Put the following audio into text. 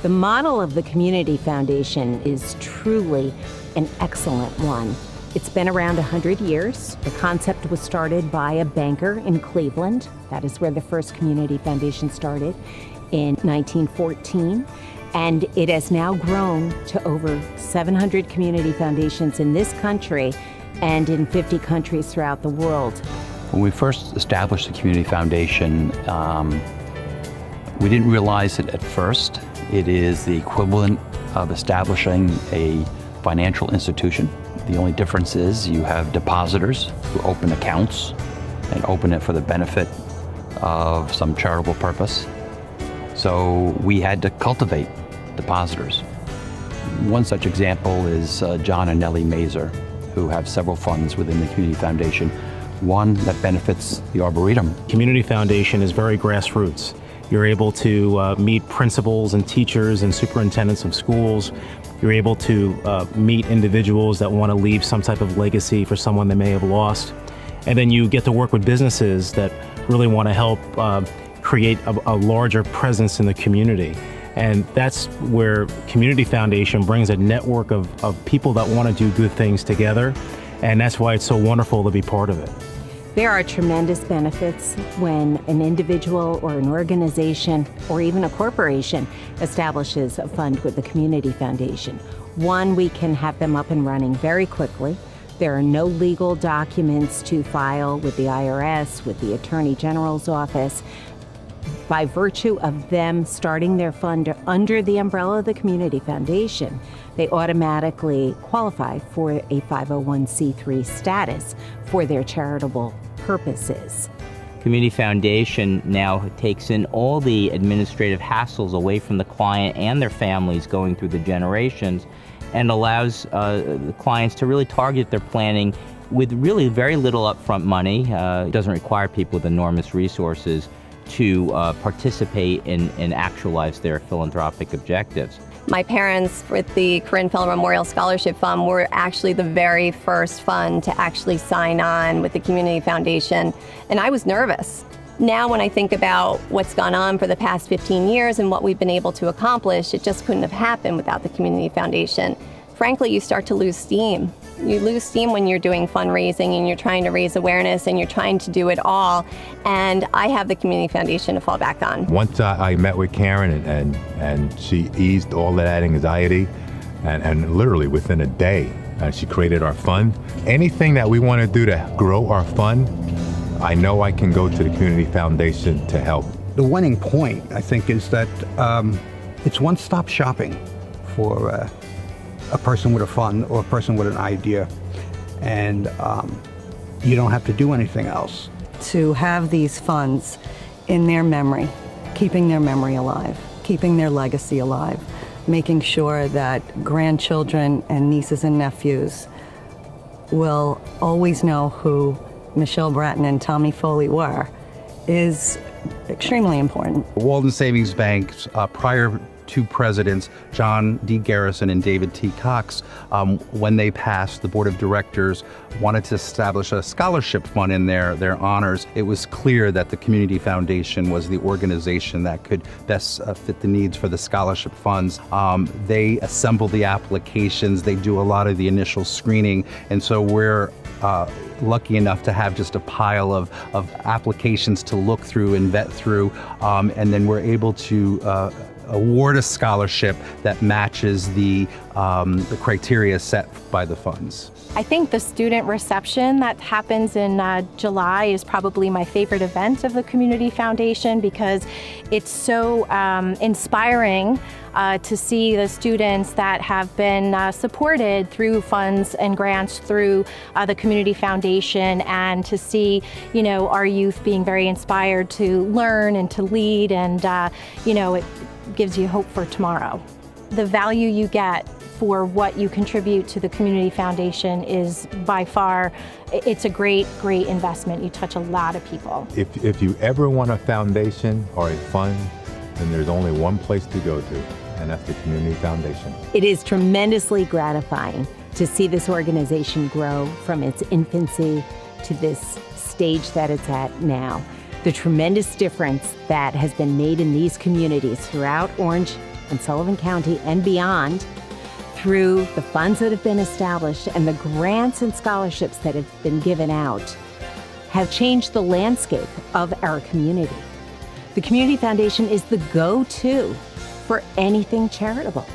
The model of the Community Foundation is truly an excellent one. It's been around 100 years. The concept was started by a banker in Cleveland. That is where the first Community Foundation started in 1914. And it has now grown to over 700 community foundations in this country and in 50 countries throughout the world. When we first established the Community Foundation, we didn't realize it at first. It is the equivalent of establishing a financial institution. The only difference is you have depositors who open accounts and open it for the benefit of some charitable purpose. So we had to cultivate depositors. One such example is John and Nellie Mazer, who have several funds within the Community Foundation. One that benefits the Arboretum. Community Foundation is very grassroots. You're able to meet principals and teachers and superintendents of schools. You're able to meet individuals that want to leave some type of legacy for someone they may have lost. And then you get to work with businesses that really want to help create a larger presence in the community. And that's where Community Foundation brings a network of people that want to do good things together. And that's why it's so wonderful to be part of it. There are tremendous benefits when an individual or an organization or even a corporation establishes a fund with the Community Foundation. One, we can have them up and running very quickly. There are no legal documents to file with the IRS, with the Attorney General's office. By virtue of them starting their fund under the umbrella of the Community Foundation, they automatically qualify for a 501c3 status for their charitable purposes. Community Foundation now takes in all the administrative hassles away from the client and their families going through the generations and allows the clients to really target their planning with really very little upfront money. It doesn't require people with enormous resources to participate and actualize their philanthropic objectives. My parents, with the Corinne Feller Memorial Scholarship Fund, were actually the very first fund to actually sign on with the Community Foundation, and I was nervous. Now when I think about what's gone on for the past 15 years and what we've been able to accomplish, it just couldn't have happened without the Community Foundation. Frankly, you start to lose steam. You lose steam when you're doing fundraising and you're trying to raise awareness and you're trying to do it all. And I have the Community Foundation to fall back on. Once I met with Karen and she eased all of that anxiety and literally within a day, she created our fund. Anything that we want to do to grow our fund, I know I can go to the Community Foundation to help. The winning point, I think, is that it's one-stop shopping for a person with a fund or a person with an idea, and you don't have to do anything else. To have these funds in their memory, keeping their memory alive, keeping their legacy alive, making sure that grandchildren and nieces and nephews will always know who Michelle Bratton and Tommy Foley were, is extremely important. Walden Savings Bank's prior two presidents, John D. Garrison and David T. Cox, when they passed, the board of directors wanted to establish a scholarship fund in their honors. It was clear that the Community Foundation was the organization that could best fit the needs for the scholarship funds. They assemble the applications, they do a lot of the initial screening, and so we're lucky enough to have just a pile of applications to look through and vet through, and then we're able to award a scholarship that matches the criteria set by the funds. I think the student reception that happens in July is probably my favorite event of the Community Foundation because it's so inspiring to see the students that have been supported through funds and grants through the Community Foundation, and to see, our youth being very inspired to learn and to lead, and it gives you hope for tomorrow. The value you get for what you contribute to the Community Foundation is by far, it's a great, great investment. You touch a lot of people. If you ever want a foundation or a fund, then there's only one place to go to, and that's the Community Foundation. It is tremendously gratifying to see this organization grow from its infancy to this stage that it's at now. The tremendous difference that has been made in these communities throughout Orange, and Sullivan County and beyond, through the funds that have been established and the grants and scholarships that have been given out, have changed the landscape of our community. The Community Foundation is the go-to for anything charitable.